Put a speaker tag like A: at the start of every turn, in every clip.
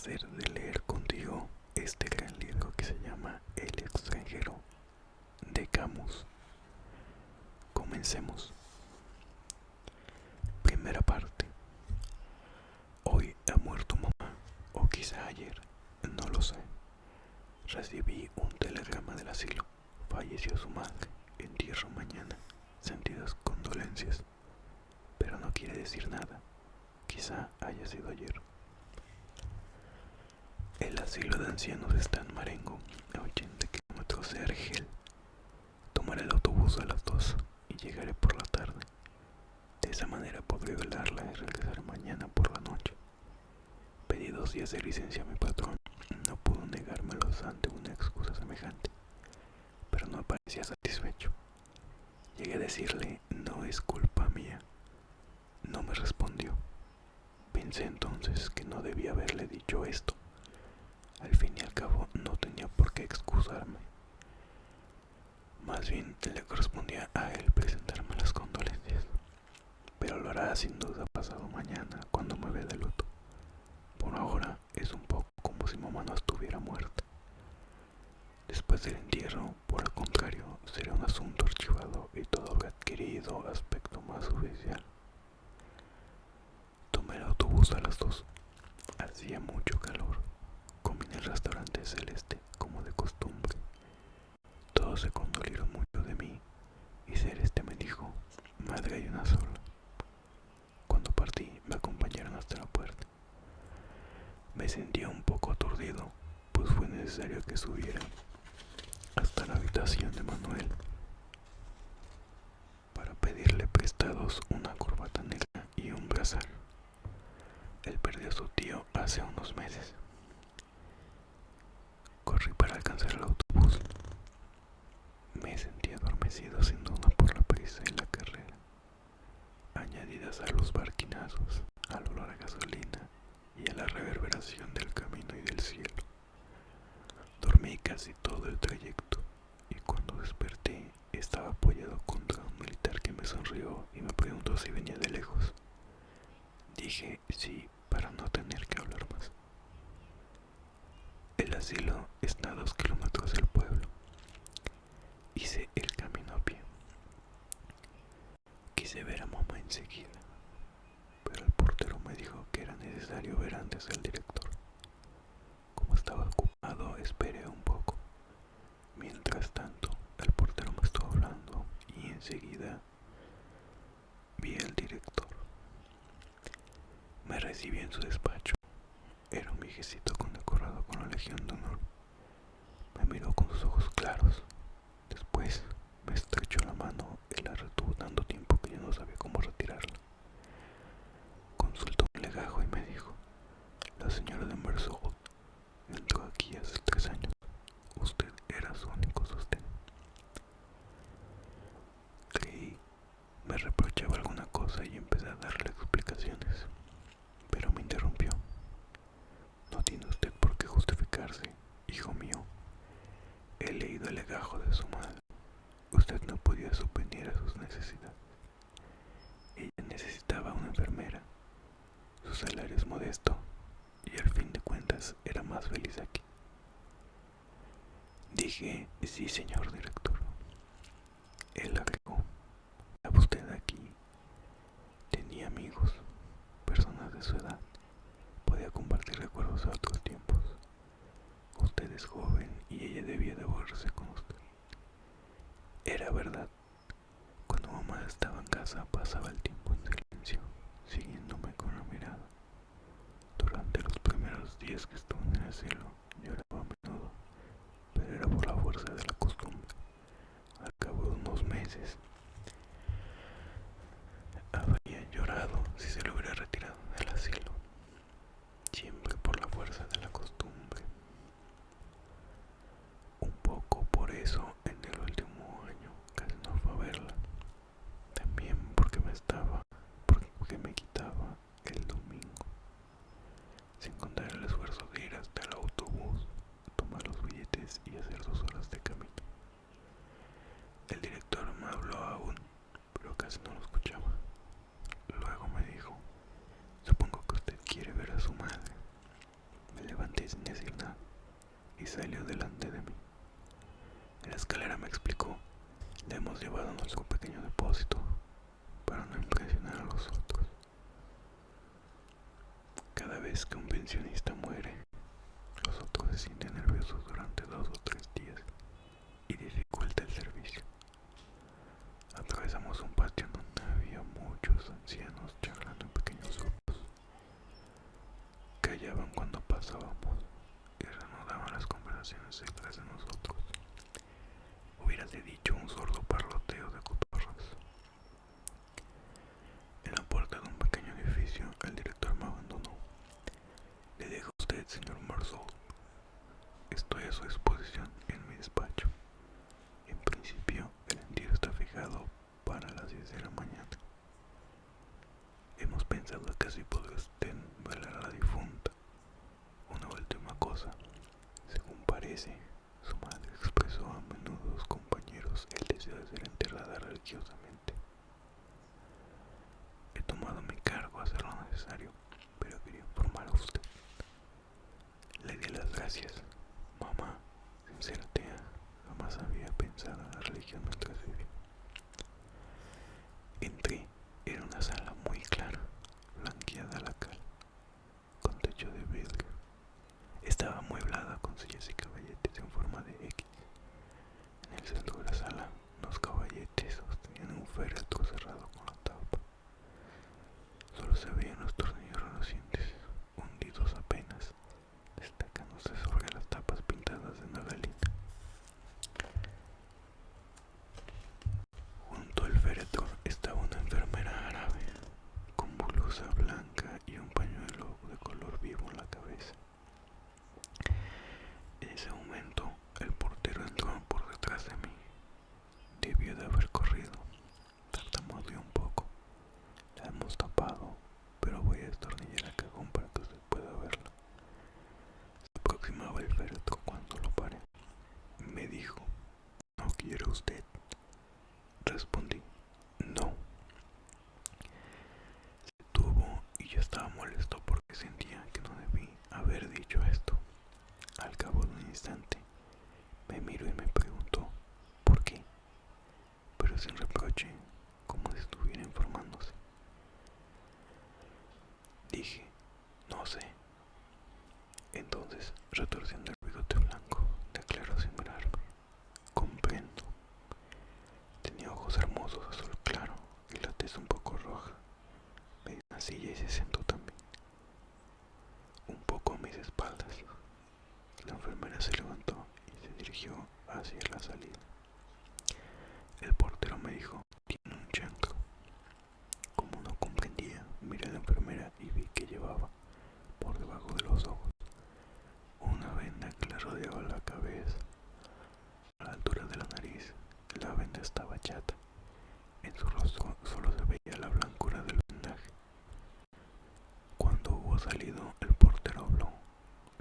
A: placer de leer contigo este gran libro que se llama El extranjero de Camus. Comencemos. Primera parte. Hoy ha muerto mamá, o quizá ayer, no lo sé. Recibí un telegrama del asilo. Falleció su madre. Entierro mañana. Sentidas condolencias. Pero no quiere decir nada. Quizá haya sido ayer. El asilo de ancianos está en Marengo, a 80 kilómetros de Argel. Tomaré el autobús a las 2 y llegaré por la tarde. De esa manera podré velarla y regresar mañana por la noche. Pedí 2 días de licencia a mi patrón. No pudo negármelos ante una excusa semejante, pero no parecía satisfecho. Llegué a decirle, no es culpa mía. No me respondió. Pensé entonces que no debía haberle dicho esto. Al fin y al cabo no tenía por qué excusarme. Más bien le correspondía a él presentarme las condolencias. Pero lo hará sin duda pasado mañana cuando me vea de luto. Por ahora es un poco como si mamá no estuviera muerta. Después del entierro, por el contrario, será un asunto archivado y todo habrá adquirido aspecto más oficial. Tomé el autobús a las 2. Hacía mucho calor. Comí en el restaurante Celeste, como de costumbre. Todos se condolieron mucho de mí y Celeste me dijo, madre hay una sola. Cuando partí me acompañaron hasta la puerta. Me sentía un poco aturdido, pues fue necesario que subiera hasta la habitación de Manuel para pedirle prestados una corbata negra y un brazal. Él perdió a su tío hace unos meses. Corrí para alcanzar el autobús. Me sentí adormecido sin duda por la prisa y la carrera, añadidas a los barquinazos, al olor a gasolina y a la reverberación del camino y del cielo. Dormí casi todo el trayecto y cuando desperté estaba apoyado contra un militar que me sonrió y me preguntó si venía de lejos. Dije sí para no tener que hablar más. El asilo está a 2 kilómetros del pueblo. Hice el camino a pie. Quise ver a mamá enseguida, pero el portero me dijo que era necesario ver antes al director. Como estaba ocupado, esperé un poco. Mientras tanto, el portero me estuvo hablando y enseguida vi al director. Me recibió en su despacho. Era un viejecito condecorado con la Legión de Honor. Me miró con sus ojos claros. Después me estrechó la mano y la retuvo tanto tiempo que yo no sabía cómo retirarla. Consultó un legajo y me dijo, la señora de Mersault entró aquí hace 3 años. Usted era su único sostén. Creí me reprochaba alguna cosa y empecé a darle explicaciones, pero me interrumpió. No tiene usted por qué justificarse, hijo mío. He leído el legajo de su madre. Usted no podía suponer a sus necesidades. Ella necesitaba una enfermera. Su salario es modesto y al fin de cuentas era más feliz aquí. Dije, sí, señor director. Él agregó, ¿estaba usted aquí? Tenía amigos, personas de su edad. Podía compartir recuerdos de otros tiempos. Usted es joven y ella debía de aburrirse con usted. Era verdad. Cuando mamá estaba en casa pasaba el tiempo en silencio, siguiéndome con la mirada. Durante los primeros días que estuve en el asilo, lloraba a menudo, pero era por la fuerza de la costumbre. Al cabo de unos meses, habría llorado si se lo hubiera retirado del asilo, siempre por la fuerza de la costumbre. Un poco por eso, en el último año casi no fue a verla. También porque me quitaba el domingo, sin contar el esfuerzo de ir hasta el autobús salió delante de mí. En la escalera me explicó: le hemos llevado a nuestro pequeño depósito para no impresionar a los otros. Cada vez que un pensionista muere, los otros se sienten nerviosos durante 2 o 3 días y dificulta el servicio. Atravesamos un patio donde había muchos ancianos charlando en pequeños grupos. Callaban cuando pasábamos y reanudaban las conversaciones detrás de nosotros. Hubiérase dicho un sordo parloteo de cotorras. En la puerta de un pequeño edificio, el director me abandonó. Le dejo a usted, señor Marceau. Estoy a su disposición en mi despacho. En principio, el entierro está fijado para las 10 de la mañana. Hemos pensado que así podrá usted velar a la difunta. Una última cosa. Según parece, su madre expresó a menudo a los compañeros el deseo de ser enterrada religiosamente. He tomado mi cargo a hacer lo necesario, pero quería informar a usted. Le di las gracias. Mamá, sincera tía, jamás había pensado en la religión mientras vivía. Entré. Era una sala muy clara, blanqueada a la cal, con techo de vidrio. Estaba amueblada con sillas y caballetes en forma de X. En el centro de la sala, los caballetes sostenían un féretro cerrado con la tapa. Solo se veían los tornillos relucientes, hundidos apenas, destacándose sobre las tapas pintadas de nagalina. Junto al féretro estaba una enfermera árabe, con blusa blanca y un pañuelo de color vivo en la cabeza. En ese momento, el portero entró por detrás de mí. Debió de haber corrido. Tartamudeó un poco. La hemos tapado, pero voy a destornillar el cajón para que usted pueda verlo. Se aproximaba el féretro cuando lo paré. Me dijo: ¿no quiere usted? Respondí: no. Se detuvo y yo estaba molesto porque sentía que no debí haber dicho esto. Al cabo de un instante, me miró y me preguntó: ¿por qué? Pero sin reproche, como si estuviera informándose. Dije: no sé. Entonces, retorciendo el bigote blanco, declaró sin mirarme: comprendo. Tenía ojos hermosos azul claro y la tez un poco roja. Me dio una silla y se sentó también, un poco a mis espaldas. La enfermera se levantó y se dirigió hacia la salida. El portero me dijo: tiene un chancro. Como no comprendía, miré a la enfermera y vi que llevaba, por debajo de los ojos, una venda que le rodeaba la cabeza. A la altura de la nariz, la venda estaba chata. En su rostro solo se veía la blancura del vendaje. Cuando hubo salido, el portero habló: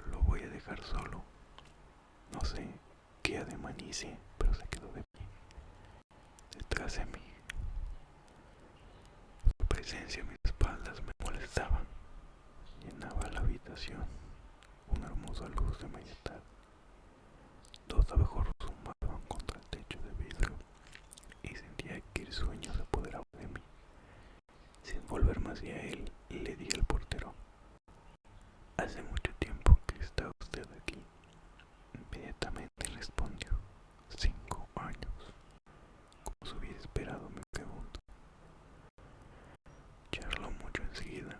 A: lo voy a dejar solo. No sé qué ademán hice, pero se quedó de pie, detrás de mí. Su presencia a mis espaldas me molestaba. Llenaba la habitación una hermosa luz de media tarde. Dos abejorros zumbaban contra el techo de vidrio y sentía que el sueño se apoderaba de mí. Sin volverme hacia él, le dije al portero: hace mucho tiempo que está usted aquí. Inmediatamente respondió: 5 años. Como se hubiera esperado, me preguntó. Charló mucho enseguida.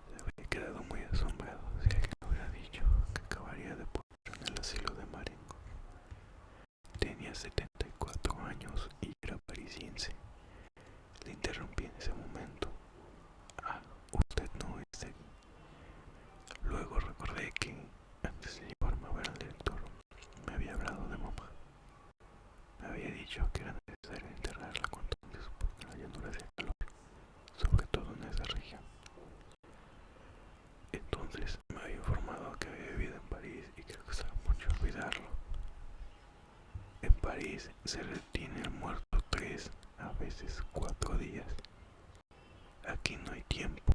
A: Se había quedado muy asombrado si alguien me hubiera dicho que acabaría de poner en el asilo de Marengo. Tenía 74 años y era parisiense. Le interrumpí en ese momento: ah, usted no es de aquí. Luego recordé que, antes de llevarme a ver al director, me había hablado de mamá. Me había dicho que era necesario enterrarla cuanto antes porque la llanura hacía calor, sobre todo en esa región. Entonces me había informado que había vivido en París y que le costaba mucho olvidarlo. En París se retiene el muerto 3, a veces 4 días. Aquí no hay tiempo.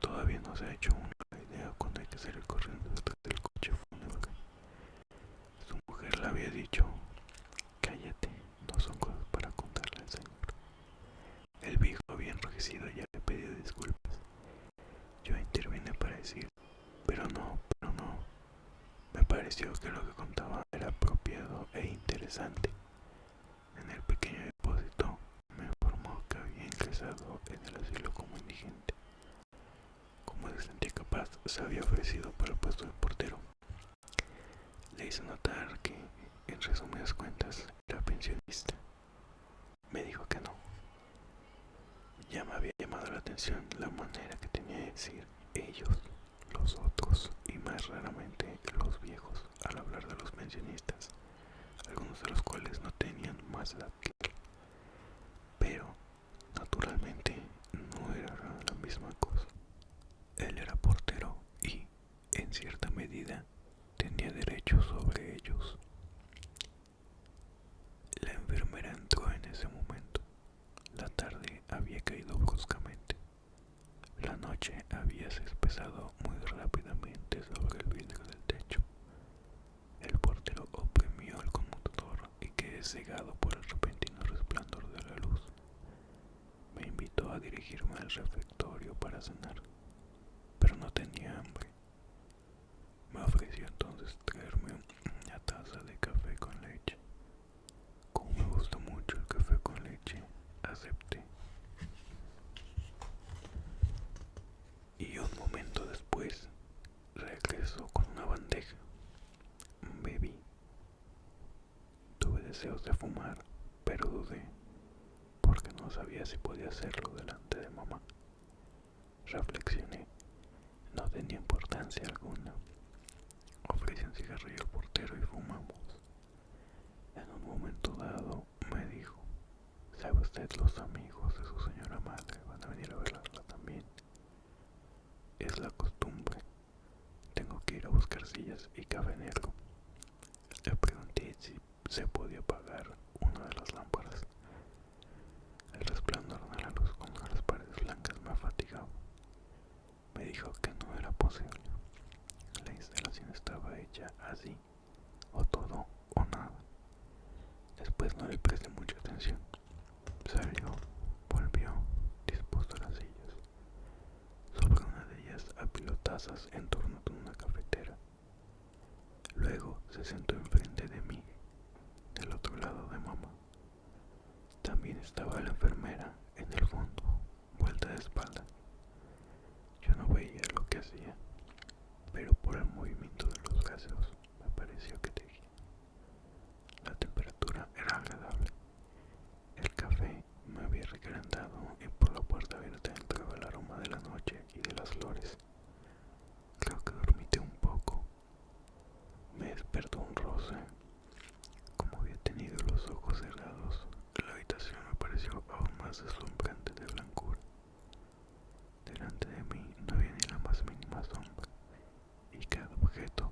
A: Todavía no se ha hecho una idea cuando hay que salir corriendo detrás del coche fúnebre. había dicho: cállate, no son cosas para contarle al señor. El viejo había enrojecido y había pedido disculpas. Yo intervine para decir: pero no. Me pareció que lo que contaba era apropiado e interesante. En el pequeño depósito me informó que había ingresado en el asilo como indigente. Como se sentía capaz, se había ofrecido para el puesto de portero. Le hice notar que, en resumidas cuentas, era pensionista. Me dijo que no. Ya me había llamado la atención la manera que tenía de decir ellos, los otros y más raramente los viejos al hablar de los pensionistas, algunos de los cuales no tenían más edad que él. Pero, naturalmente, no era la misma cosa. Él era portero y, en cierta medida, tenía derechos sobre ellos. La enfermera entró en ese momento. La tarde había caído bruscamente. La noche había espesado muy rápidamente sobre el vidrio del techo. El portero oprimió el conmutador y quedé cegado por el repentino resplandor de la luz. Me invitó a dirigirme al refectorio para cenar, pero no tenía hambre. Me ofreció entonces traerme una taza de café con leche. Como me gusta mucho el café con leche, acepté. Y un momento después regresó con una bandeja. Bebí. Tuve deseos de fumar, pero dudé, porque no sabía si podía hacerlo delante de mamá. Reflexioné. No tenía importancia alguna. Ofrecí un cigarrillo al portero y fumamos. En un momento dado me dijo: ¿sabe usted, los amigos de su señora madre van a venir a verla también? Es la costumbre. Tengo que ir a buscar sillas y café negro. Le pregunté si se podía apagar una de las lámparas. El resplandor de la luz contra las paredes blancas me fatigaba. Me dijo que no era posible. La instalación estaba hecha así, o todo o nada. Después no le presté mucha atención. Salió, volvió, dispuso las sillas. Sobre una de ellas apiló tazas en torno de una cafetera. Luego se sentó enfrente de mí, del otro lado de mamá. También estaba la enfermera en el fondo, vuelta de espalda. Yo no veía lo que hacía, pero por el movimiento de los gaseos me pareció que tejía. La temperatura era agradable. El café me había recalentado y por la puerta abierta entraba el aroma de la noche y de las flores. Creo que dormité un poco. Me despertó un roce. Como había tenido los ojos cerrados, la habitación me pareció aún más deslumbrante de blancura. Delante de mí no había ni la más mínima sombra, y cada objeto,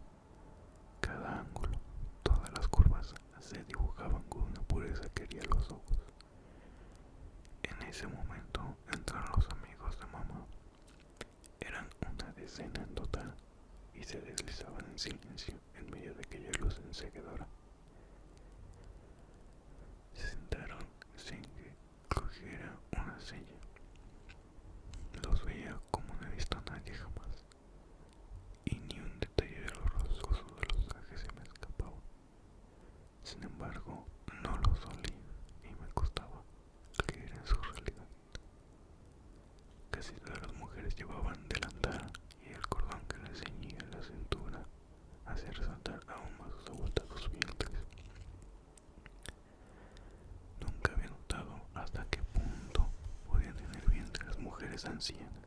A: cada ángulo, todas las curvas se dibujaban con una pureza que hería los ojos. En ese momento entraron los amigos de mamá. Eran una decena en total y se deslizaban en silencio en medio de aquella luz enceguedora. Se sentaron sin que cogiera una silla. Los veía como no he visto a nadie jamás, y ni un detalle de los rostros o de los trajes se me escapaba. Sin embargo, no los olí y me costaba creer en su realidad. Casi todas las mujeres llevaban delantal y el cordón que les ceñía la cintura hacía resaltar aún más sus abultados vientres. Nunca había notado hasta qué punto podían tener vientre las mujeres ancianas.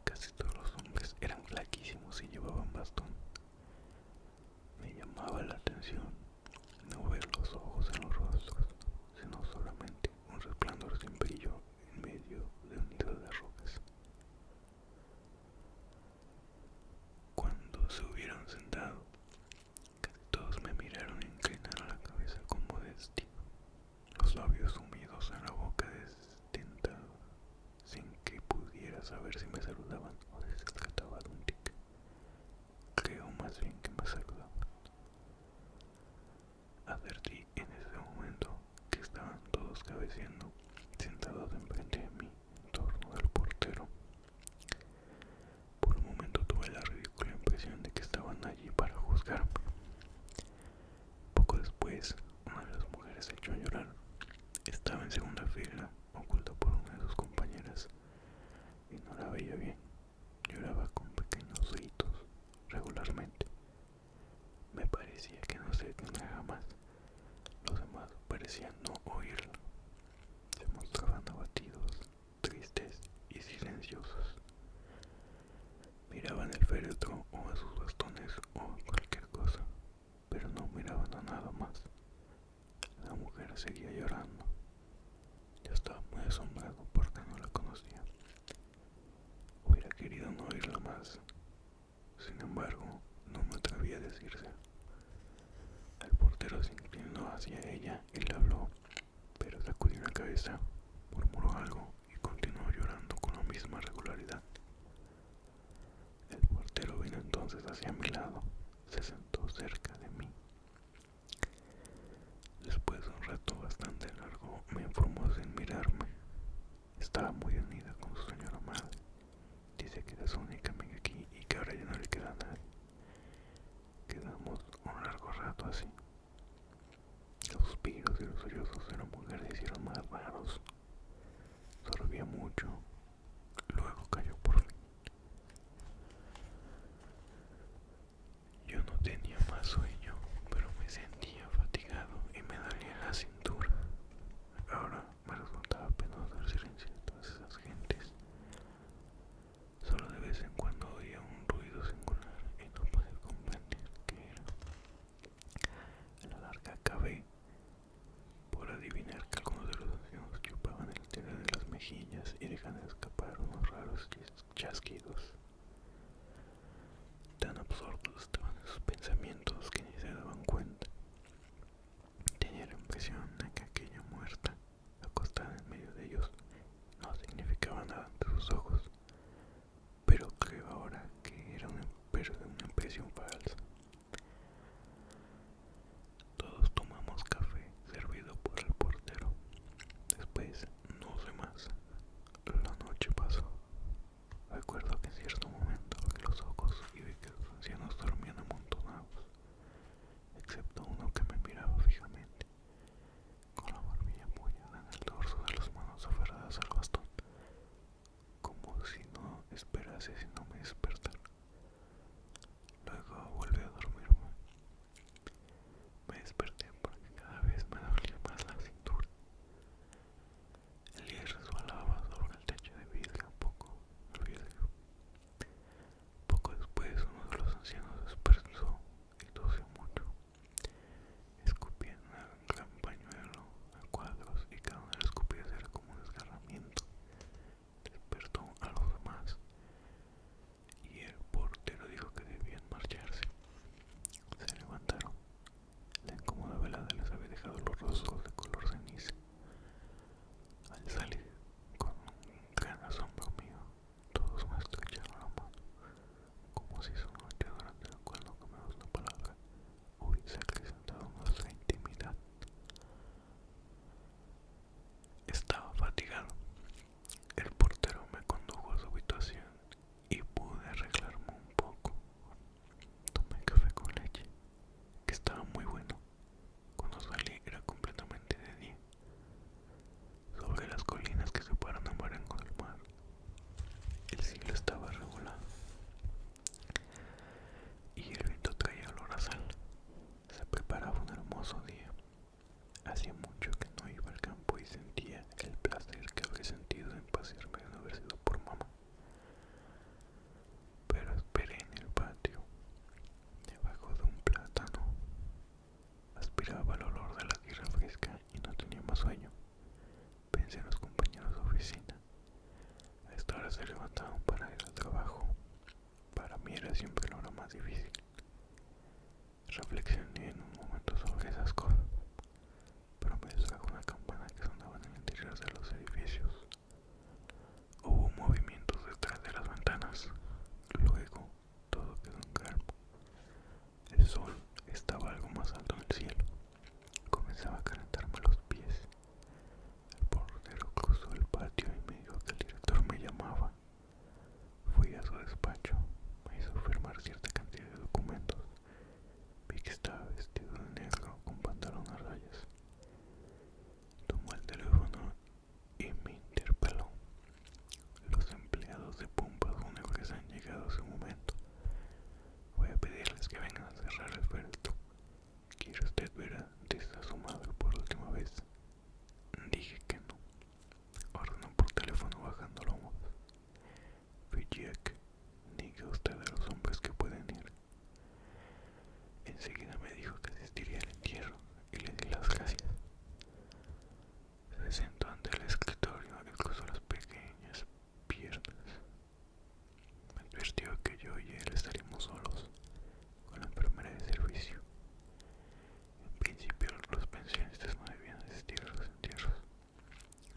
A: Casi todos los hombres eran flaquísimos y llevaban bastón. Me llamaba la atención no ver los ojos en los rostros, sino solamente un resplandor sin brillo en medio de un nido de arrugas. Cuando se hubieron sentado, casi todos me miraron e inclinaron la cabeza con modestia, los labios sumidos en la boca destentados, sin que pudiera saber si me saludaban o si se trataba de un tic. Creo más bien que me saludaban. buscarme. Poco después, una de las mujeres se echó a llorar. Estaba en segunda fila, oculta por una de sus compañeras, y no la veía bien. Lloraba con pequeños gritos regularmente. Me parecía que no se detendría jamás. Los demás parecían no oírla. Se mostraban abatidos, tristes y silenciosos. Miraban el féretro o a sus bastones o a cualquier cosa, pero no miraban a nada más. La mujer seguía llorando. Yo estaba muy asombrado porque no la conocía. Hubiera querido no oírla más. Sin embargo, no me atreví a decirse. El portero se inclinó hacia ella y le habló, pero sacudió la cabeza, murmuró algo y continuó llorando con la misma regularidad. El portero vino entonces hacia mi lado, se sentó cerca de mí. Después de un rato bastante largo, me informó sin mirarme. Estaba muy unida con su señora madre. Dice que era su única amiga aquí y que ahora ya no le queda a nadie. Quedamos un largo rato así. Los suspiros y los sollozos de la mujer se hicieron más raros. Sorbía mucho. Luego cayó por fin. Yo no tenía más sueño, pero me sentía fatigado y me dolía la cintura. Ahora me resultaba penoso el silencio de todas esas gentes. Solo de vez en cuando oía un ruido singular y no podía comprender qué era. A la larga acabé por adivinar que algunos de los ancianos chupaban el interior de las mejillas y dejaban escapar unos raros chasquidos. Tan absortos estaban en sus pensamientos que ni se daban cuenta. Tenía la impresión de que aquella muerta, acostada en medio de ellos, no significaba nada ante sus ojos, pero creo ahora que era una impresión falsa. Todos tomamos café servido por el portero. Después, no sé más. La noche pasó. Recuerdo que en cierto momento abrí los ojos y vi que los ancianos dormían amontonados, excepto uno que me miraba fijamente, con la barbilla apoyada en el dorso de las manos aferradas al bastón, como si no esperase si no me despertara. Luego volví a dormirme. Me desperté porque cada vez me dolía más la cintura. El día resbalaba sobre el techo de vidrio un poco. El vidrio. Poco después uno de los ancianos despertó y tosió mucho. Escupía en un gran pañuelo a cuadros y cada una de las escupidas era como un desgarramiento. Despertó a los demás y el portero dijo que debían marcharse. Se levantaron. La incómoda velada les había dejado los rostros de color ceniza. Al salir, con un gran asombro mío, todos me estrecharon la mano, como si esa noche durante la cual no cambiamos una palabra hubiese acrecentado nuestra intimidad. Estaba fatigado. El portero me condujo a su habitación y pude arreglarme un poco. Tomé café con leche, que estaba muy bueno. Cuando salí era completamente de día. Sobre las colinas que separan a Marengo del mar, el cielo estaba regulado y el viento traía olor a sal. Se preparaba un hermoso día. Hacía mucho que no iba al campo y sentía el placer que habría sentido en pasearme de no haber sido por mamá. Pero esperé en el patio, debajo de un plátano. Aspiraba el olor de la tierra fresca y no tenía más sueño. Pensé en los compañeros de oficina. A esta hora se levantaban para ir al trabajo. Para mí era siempre la hora más difícil. Reflexioné en un momento sobre esas cosas, pero me distrajo una campana que sonaba en el interior de los edificios. Hubo movimientos detrás de las ventanas. Luego todo quedó en calma. El sol estaba algo más alto en el cielo. Comenzaba a calentarme los pies. El portero cruzó el patio y me dijo que el director me llamaba. Fui a su despacho. Me hizo firmar cierta cantidad de documentos antes que vengan a cerrar el féretro, ¿quiere usted ver antes a su madre por última vez? Dije que no. Ordenó por teléfono bajando lomos. Fui Jack. Diga usted a los hombres que pueden ir. Enseguida me dijo que asistiría al entierro y le di las gracias. Se sentó ante el escritorio y cruzó las pequeñas piernas. Me advirtió que yo y él estaríamos solos con la enfermera de servicio. En principio los pensionistas no debían asistir a los entierros.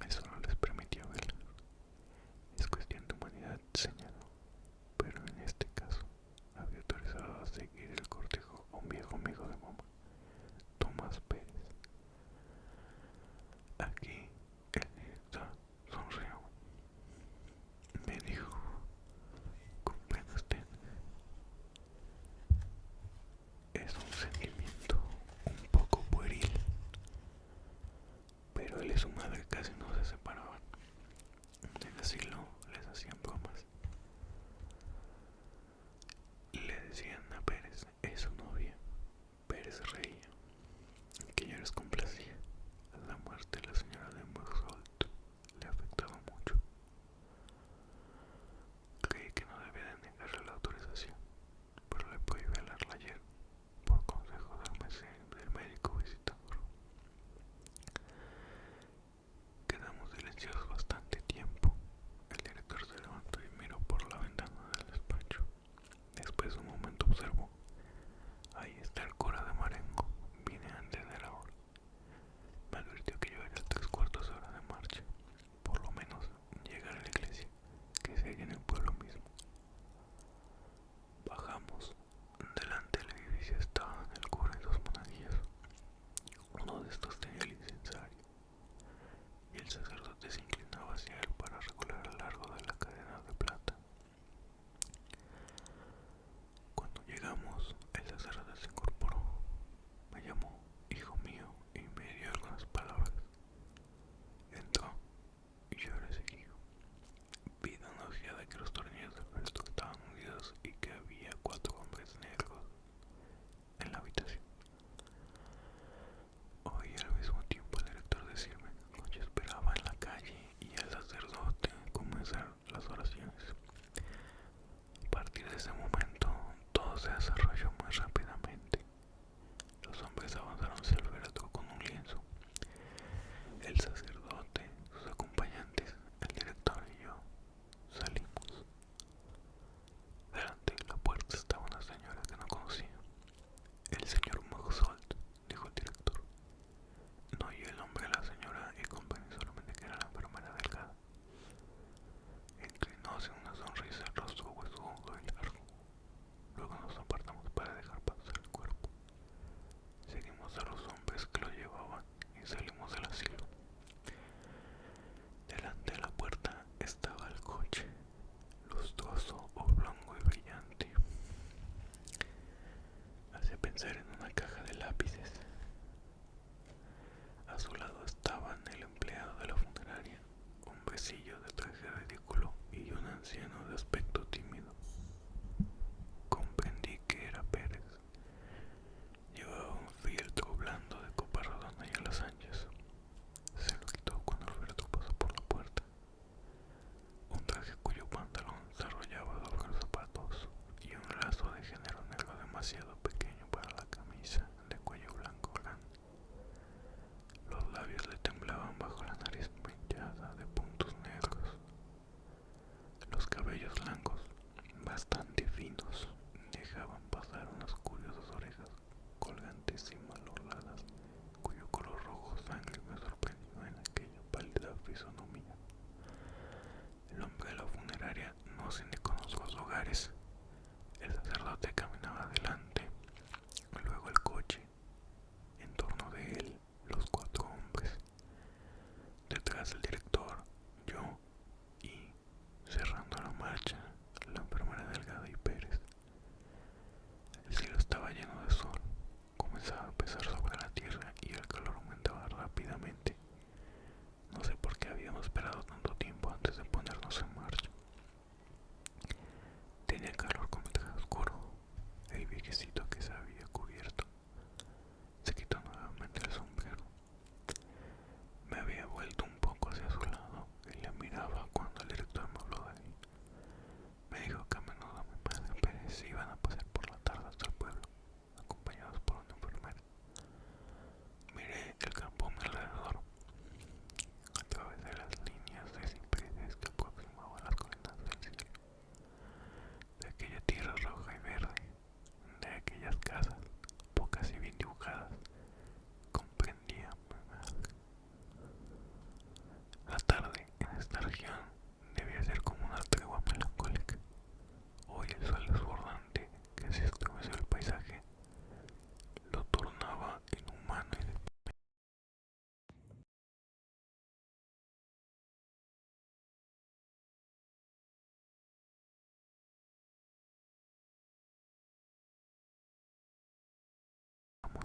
A: Eso no les permitía verla. Es cuestión de humanidad, señaló. Pero en este caso había autorizado a seguir el cortejo a un viejo amigo de mamá, Tomás Pérez. Aquí el director sonrió. Me dijo: comprende usted, es un sentimiento un poco pueril, pero él y su madre casi no se separaban. De decirlo, les hacían bromas. Le decían a Pérez, es su novia. Pérez reía, que ya les complacía. La muerte de la señora de Montholt le afectaba mucho. Creí que no debía de negarle la autorización, pero le pude velarla ayer por consejo del médico visitador. Quedamos silenciosos bastante tiempo. El director se levantó y miró por la ventana del despacho. Después de un momento observó: ahí está el cura de Marengo, vine antes de la hora. Me advirtió que llevaría 3/4 de hora de marcha, por lo menos llegar a la iglesia, que se halla en el pueblo mismo. Bajamos. Delante del edificio estaban el cura y 2 monaguillos. Uno de estos tenía el incensario, y el sacerdote se inclinaba hacia él para regular el largo de la cadena de plata. Cuando llegamos,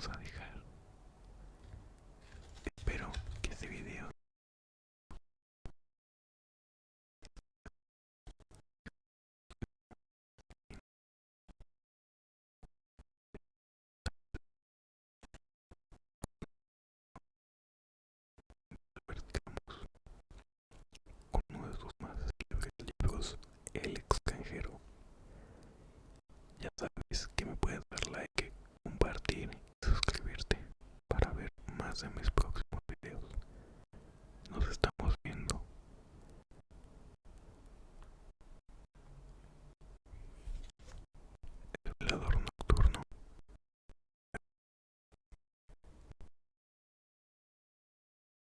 A: vamos a dejar. Espero que este video partamos con uno de sus más célebres libros, El extranjero. Ya sabes que me puedes dar like, compartir y suscribirte para ver más de mis próximos